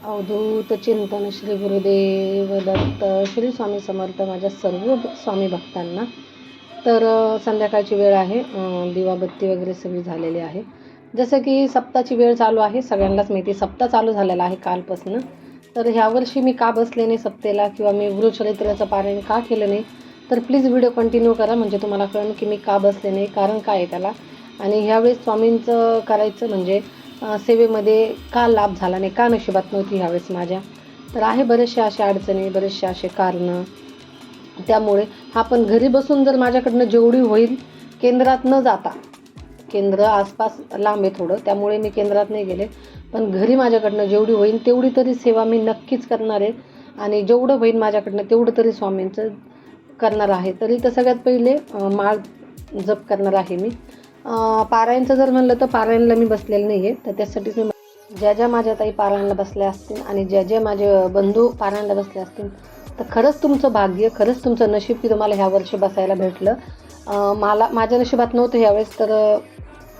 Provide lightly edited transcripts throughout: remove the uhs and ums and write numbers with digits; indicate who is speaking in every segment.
Speaker 1: अवधूत चिंतन श्री गुरुदेव दत्त श्री स्वामी समर्थ माझ्या सर्व स्वामी भक्तांना। तर संध्याकाळची वेळ आहे, दिवाबत्ती वगैरे सगळी झालेली आहे। जसं की सप्ताची वेळ चालू आहे, सगळ्यांनाच माहिती सप्ताह चालू झालेला आहे कालपासून। तर ह्या वर्षी मी का बसले नाही सप्तेला किंवा मी गुरुचरित्राचं पारायण का केलं नाही, तर प्लीज व्हिडिओ कंटिन्यू करा, म्हणजे तुम्हाला कळेल की मी का बसले नाही, कारण काय आहे त्याला। आणि ह्यावेळेस स्वामींचं करायचं म्हणजे सेवेमध्ये का लाभ झाला नाही, का नशिबात नव्हती ह्यावेळेस माझ्या। तर आहे बरेचसे असे अडचणी, बरेचसे असे कारणं। त्यामुळे हा पण घरी बसून जर माझ्याकडनं जेवढी होईल, केंद्रात न जाता, केंद्र आसपास लांब आहे थोडं, त्यामुळे मी केंद्रात नाही गेले, पण घरी माझ्याकडनं जेवढी होईल तेवढी तरी सेवा मी नक्कीच करणार आहे। आणि जेवढं होईल माझ्याकडनं तेवढं तरी स्वामींचं करणार आहे। तरी तर सगळ्यात पहिले माळ जप करणार आहे मी। पारायणचं जर म्हणलं तर पारायणला मी बसलेलं नाही आहे, तर त्यासाठीच मी ज्या ज्या माझ्या ताई पारायणला बसल्या असतील आणि ज्या ज्या माझे बंधू पारायणला बसले असतील, तर खरंच तुमचं भाग्य, खरंच तुमचं नशीब की तुम्हाला ह्या वर्षी बसायला भेटलं। माझ्या नशिबात नव्हतं ह्यावेळेस,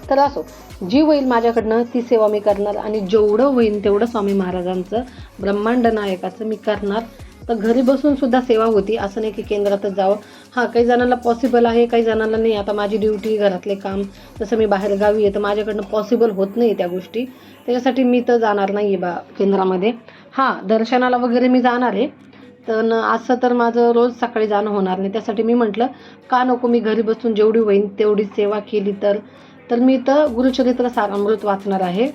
Speaker 1: तर असो, जी होईल माझ्याकडनं ती सेवा मी करणार आणि जेवढं होईल तेवढं स्वामी महाराजांचं ब्रह्मांड नायकाचं मी करणार। तर घरी बसून सुद्धा सेवा होती, असं नाही की केंद्रातच जावं। हां, काही जणांना पॉसिबल आहे, काही जणांना नाही। आता माझी ड्युटी, घरातले काम, तसं मी बाहेर गावी आहे, तर माझ्याकडनं पॉसिबल होत नाही त्या गोष्टी, त्याच्यासाठी मी तर जाणार नाही आहे केंद्रामध्ये। हां, दर्शनाला वगैरे मी जाणार आहे, तर असं तर माझं रोज सकाळी जाणं होणार नाही। त्यासाठी मी म्हटलं का नको, मी घरी बसून जेवढी होईल तेवढी सेवा केली तर मी तर गुरुचरित्र सारामृत वाचणार आहे।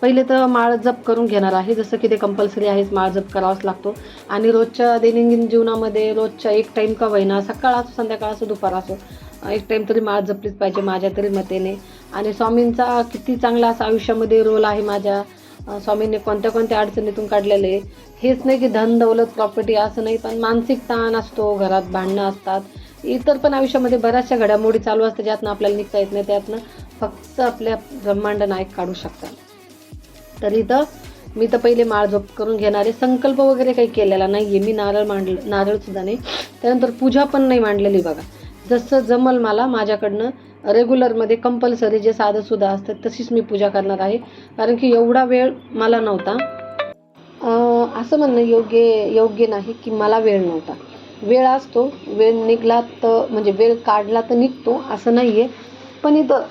Speaker 1: पहिले तर माळ जप करून घेणार आहे, जसं की ते कंपल्सरी आहेच, माळ जप करावाच लागतो। आणि रोजच्या दैनंदिन जीवनामध्ये रोजच्या एक टाईम का होईना, सकाळ असो, संध्याकाळ असो, दुपार असो, एक टाईम तरी माळ जपलीच पाहिजे माझ्या तरी मतेने। आणि स्वामींचा किती चांगला असा आयुष्यामध्ये रोल आहे माझ्या। स्वामींनी कोणत्या कोणत्या अडचणीतून काढलेले, हेच नाही की धन दौलत प्रॉपर्टी असं नाही, पण मानसिक ताण असतो, घरात भांडणं असतात, इतर पण आयुष्यामध्ये बऱ्याचशा घडामोडी चालू असतात, ज्यातनं आपल्याला निघता येत नाही, त्यातनं फक्त आपल्या ब्रह्मांड नायक काढू शकतात। तरी तर मी तर पहिले माळ जप करून घेणार आहे। संकल्प वगैरे काही केलेला नाही आहे मी, नारळसुद्धा नाही, त्यानंतर पूजा पण नाही मांडलेली बघा। जसं जमल मला माझ्याकडनं रेग्युलरमध्ये कंपल्सरी जे साधंसुद्धा असतात तशीच मी पूजा करणार आहे, कारण की एवढा वेळ मला नव्हता। असं म्हणणं योग्य नाही की मला वेळ नव्हता, वेळ असतो, वेळ निघाला तर म्हणजे वेळ काढला तर निघतो असं नाही आहे, पण इथं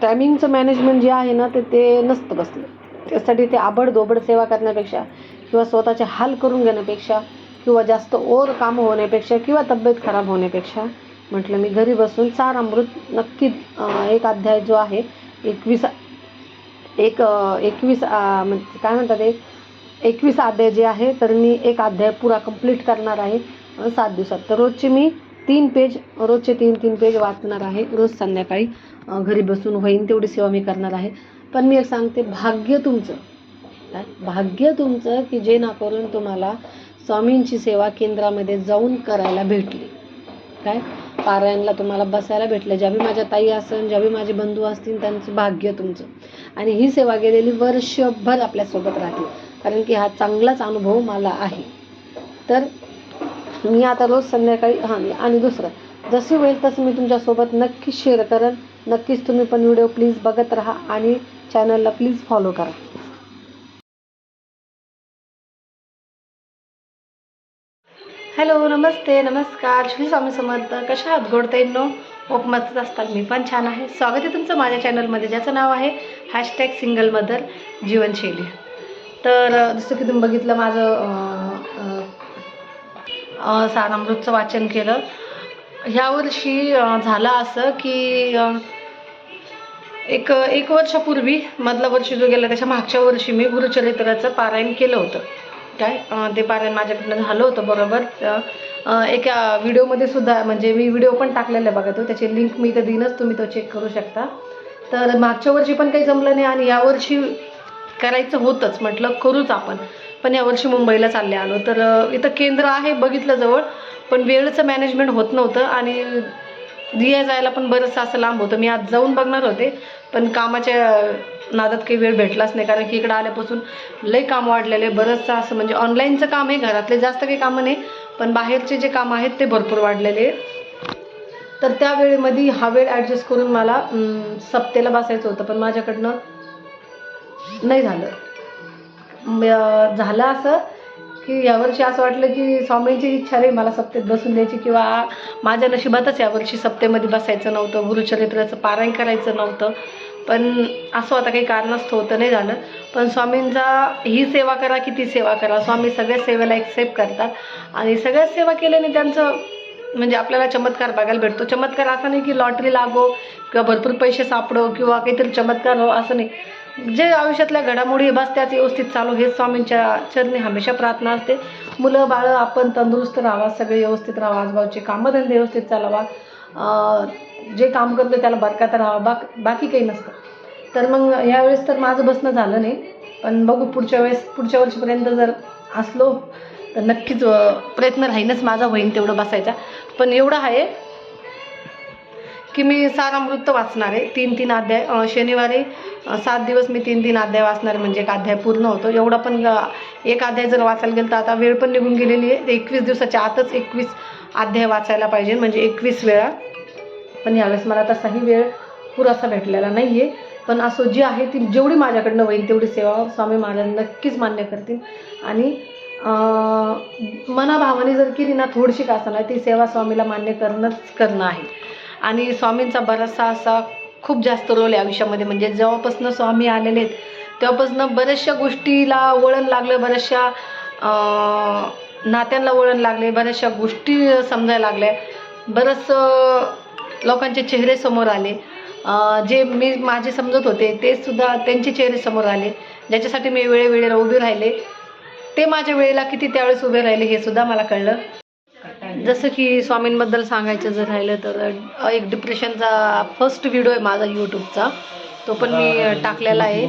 Speaker 1: टायमिंगचं मॅनेजमेंट जे आहे ना ते नसतं बसलं। त्यासाठी ते आबडधोबड सेवा करण्यापेक्षा किंवा स्वतःचे हाल करून घेण्यापेक्षा किंवा जास्त ओर कामं होण्यापेक्षा किंवा तब्येत खराब होण्यापेक्षा म्हटलं मी घरी बसून सारामृत नक्कीच एक अध्याय जो आहे 21 म्हणजे काय म्हणतात, 21 अध्याय जे आहे, तर मी एक अध्याय पुरा कंप्लीट करणार आहे 7 दिवसात। तर रोजचे मी 3 पेज, रोजचे 3 पेज वाचणार आहे रोज संध्याकाळी। घरी बसून होईन तेवढी सेवा मी करणार आहे। पण मी एक सांगते, भाग्य तुमचं की जे ना करून तुम्हाला स्वामींची सेवा केंद्रामध्ये जाऊन करायला भेटली, काय पारायणला तुम्हाला बसायला भेटलं। ज्या बी माझ्या ताई असेल, ज्या बी माझे बंधू असतील, त्यांचं भाग्य तुमचं। आणि ही सेवा गेलेली वर्षभर आपल्यासोबत राहते, कारण की हा चांगलाच अनुभव मला आहे। तर मी आता रोज संध्याकाळी आणि दुसरं जशी होईल तसं मी तुमच्यासोबत नक्कीच शेअर करेन। नक्कीच तुम्ही पण व्हिडिओ प्लीज बघत राहा आणि चॅनलला प्लीज फॉलो करा। हॅलो, नमस्ते, नमस्कार, श्री स्वामी समर्थ। कशा आहात गोडताईंनो? होप मस्त असतात, मी पण छान आहे। स्वागत आहे तुमचं माझ्या चॅनलमध्ये, ज्याचं नाव आहे #सिंगल मदर जीवनशैली। तर जसं की तुम्ही बघितलं, माझं सारामृतचं वाचन केलं। ह्यावर्षी झालं असं की एक वर्षापूर्वी, मधला वर्षी जो गेला त्याच्या मागच्या वर्षी मी गुरुचरित्राचं पारायण केलं होतं। ते पारायण माझ्याकडनं झालं होतं बरोबर। एका व्हिडिओमध्ये सुद्धा, म्हणजे मी व्हिडिओ पण टाकलेला आहे बघा, तो त्याची लिंक मी इथं देईनच, तुम्ही तो चेक करू शकता। तर मागच्या वर्षी पण काही जमलं नाही आणि यावर्षी करायचं होतंच, म्हटलं करूच आपण, पण यावर्षी मुंबईला चालले आलो। तर इथं केंद्र आहे बघितलं जवळ, पण वेळेचं मॅनेजमेंट होत नव्हतं आणि दिया जायला पण बरंचसं असं लांब होतं। मी आज जाऊन बघणार होते, पण कामाच्या नादात काही वेळ भेटलाच नाही, कारण की इकडं आल्यापासून लई काम वाढलेले, बरंचसं असं म्हणजे ऑनलाईनचं काम आहे, घरातले जास्त काही कामं नाही, पण बाहेरचे जे कामं आहेत ते भरपूर वाढलेले। तर त्या वेळेमध्ये हा वेळ ॲडजस्ट करून मला सप्तेला बसायचं होतं, पण माझ्याकडनं नाही झालं। झालं असं की यावर्षी असं वाटलं की स्वामींची इच्छा रे मला सप्तेत बसून द्यायची, किंवा माझ्या नशिबातच यावर्षी सप्तेमध्ये बसायचं नव्हतं, गुरुचरित्राचं पारायण करायचं नव्हतं. पण असं आता काही कारणास्तव होतं, नाही झालं. पण स्वामींचा ही सेवा करा की ती सेवा करा, स्वामी सगळ्या सेवेला एक्सेप्ट करतात. आणि सगळ्या सेवा केल्याने त्यांचं म्हणजे आपल्याला चमत्कार बघायला भेटतो. चमत्कार असा नाही की लॉटरी लागो किंवा भरपूर पैसे सापडो किंवा काहीतरी चमत्कार हो, असं नाही. जे आयुष्यातल्या घडामोडी बस त्याच व्यवस्थित चालू, हेच स्वामींच्या चरणी हमेशा प्रार्थना असते. मुलं बाळं आपण तंदुरुस्त राहावा, सगळे व्यवस्थित राहावा, आजबाजूचे कामधंदे व्यवस्थित चालावा, जे काम करतो त्याला बरकत राहावा, बाकी काही नसतं. तर मग यावेळेस तर माझं बसणं झालं नाही, पण बघू पुढच्या वर्षीपर्यंत जर असलो तर नक्कीच प्रयत्न राहीनच माझा, होईन तेवढं बसायचा. पण एवढं आहे की मी सारामृत वाचणार आहे, 3-3 अध्याय. शनिवारी 7 दिवस मी 3-3 अध्याय वाचणार, म्हणजे एक अध्याय पूर्ण होतो. एवढा पण एक अध्याय जर वाचायला गेलं तर आता वेळ पण निघून गेलेली आहे. 21 दिवसाच्या आतच 21 अध्याय वाचायला पाहिजे, म्हणजे 21 वेळा. पण यावेळेस मला तसाही वेळ पुरासा भेटलेला नाही आहे. पण असो, जी आहे ती जेवढी माझ्याकडनं होईल तेवढी सेवा स्वामी महाराज नक्कीच मान्य करतील. आणि मनाभावाने जर केली ना, थोडीशी का असणार, ती सेवा स्वामीला मान्य करणं आहे. आणि स्वामींचा बराचसा असा खूप जास्त रोल आहे आयुष्यामध्ये. म्हणजे जेव्हापासून स्वामी आलेले आहेत तेव्हापासून बऱ्याचशा गोष्टीला वळण लागलं, बऱ्याचशा नात्यांना वळण लागले, बऱ्याचशा गोष्टी समजायला लागल्या, बरंच लोकांचे चेहरे समोर आले. जे मी माझे समजत होते ते सुद्धा त्यांचे चेहरे समोर आले. ज्याच्यासाठी मी वेळेवेळेला उभे राहिले, ते माझ्या वेळेला किती त्यावेळेस उभे राहिले हे सुद्धा मला कळलं. जसं की स्वामींबद्दल सांगायचं जर राहिलं तर एक डिप्रेशनचा फर्स्ट व्हिडिओ आहे माझा यूट्यूबचा, तो पण मी टाकलेला आहे.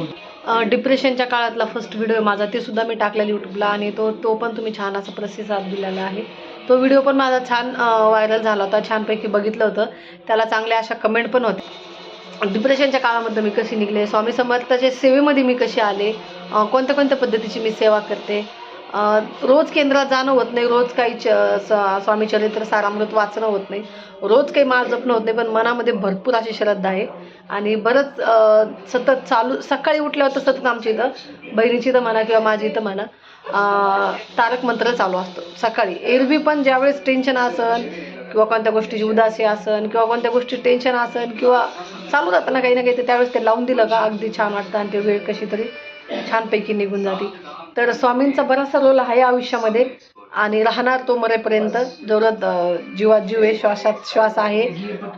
Speaker 1: डिप्रेशनच्या काळातला फर्स्ट व्हिडिओ आहे माझा, ते सुद्धा मी टाकलेला यूट्यूबला. आणि तो पण तुम्ही छान असा प्रतिसाद दिलेला आहे. तो व्हिडिओ पण माझा छान व्हायरल झाला होता, छानपैकी बघितलं होतं, त्याला चांगल्या अशा कमेंट पण होते. डिप्रेशनच्या काळामध्ये मी कशी निघले, स्वामी समर्थाच्या सेवेमध्ये मी कशी आले, कोणत्या पद्धतीची मी सेवा करते. रोज केंद्रात जाणं होत नाही, रोज काही स्वामी चरित्र सारामृत वाचणं होत नाही, रोज काही माळ जपणं होत नाही, पण मनामध्ये भरपूर अशी श्रद्धा आहे. आणि बरंच सतत चालू, सकाळी उठल्यावर तर सतत आमच्या इथं बहिणीची इथं म्हणा किंवा माझी इथं म्हणा तारक मंत्र चालू असतो सकाळी. एरवी पण ज्यावेळेस टेन्शन असन किंवा कोणत्या गोष्टीची उदासी असन किंवा कोणत्या गोष्टी टेन्शन असन किंवा चालू राहतं ना काही ना काही, तर त्यावेळेस ते लावून दिलं का अगदी छान वाटतं आणि ते वेळ कशी तरी छानपैकी निघून जाते. तर स्वामींचा बराचसा रोल आहे आयुष्यामध्ये आणि राहणार तो मरेपर्यंत. जेवढं जीवात जीव आहे, श्वासात श्वास आहे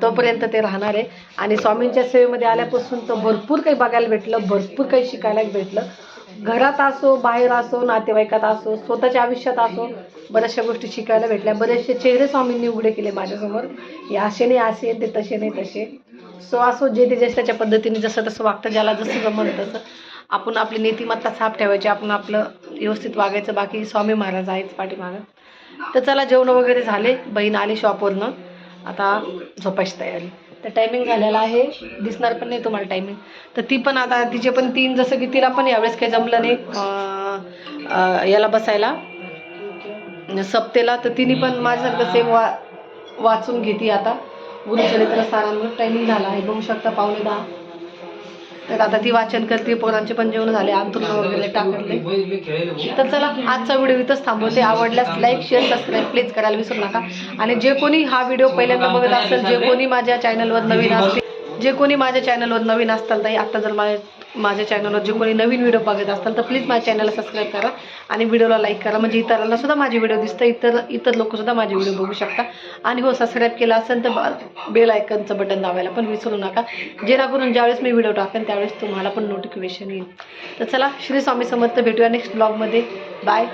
Speaker 1: तोपर्यंत ते राहणार आहे. आणि स्वामींच्या सेवेमध्ये आल्यापासून तर भरपूर काही बघायला भेटलं, भरपूर काही शिकायला भेटलं. घरात असो, बाहेर असो, नातेवाईकात असो, स्वतःच्या आयुष्यात असो, बऱ्याचशा गोष्टी शिकायला भेटल्या. बरेचसे चेहरे स्वामींनी उघडे केले माझ्यासमोर. हे असे नाही असे, ते तसे नाही तसे. सो असो, जे ते त्याच्या पद्धतीने जसं तसं वागतं, ज्याला जसं जमलं तसं आपण आपली नीतिमत्ता साफ ठेवायची, आपण आपलं व्यवस्थित वागायचं. बाकी स्वामी महाराज आहेच पाठीमागं. तर चला, जेवण वगैरे झाले, बहीण आली शॉपवरनं, आता झोपायची तयारी. तर टायमिंग झालेला आहे, दिसणार पण नाही तुम्हाला टायमिंग. तर ती पण आता तिचे पण 3, जसं की तिला पण यावेळेस काही जमलं नाही याला बसायला सप्तेला, तर तिने पण माझ्यासारखं सेम वाचून घेते आता गुरुचरित्र सारामृत. टायमिंग झाला आहे, बघू शकता 9:15. तर आता ती वाचन करते. पोरांचे पण जेवण झाले, अंथरुण वगैरे टाकले. तर चला, आजचा व्हिडिओ इथंच थांबवते. आवडल्यास लाईक, शेअर, सबस्क्राईब प्लीज करायला विसरू नका. आणि जे कोणी हा व्हिडिओ पहिल्यांदा बघत असेल, जे कोणी माझ्या चॅनलवर नवीन असताल, ताई आता जर माझ्या चॅनलवर जे कोणी नवीन व्हिडिओ बघत असताल तर प्लीज माझ्या चॅनलला सबस्क्राईब करा आणि व्हिडिओला लाईक करा, म्हणजे इतरांना सुद्धा माझे व्हिडिओ दिसतं, इतर लोकसुद्धा माझे व्हिडिओ बघू शकता. आणि हो, सबस्क्राईब केला असेल तर बेल आयकनचं बटन दाबायला पण विसरू नका, जेणेकरून ज्यावेळेस मी व्हिडिओ टाकेन त्यावेळेस तुम्हाला पण नोटिफिकेशन येईल. तर चला, श्री स्वामी समर्थ. भेटूया नेक्स्ट ब्लॉगमध्ये. बाय.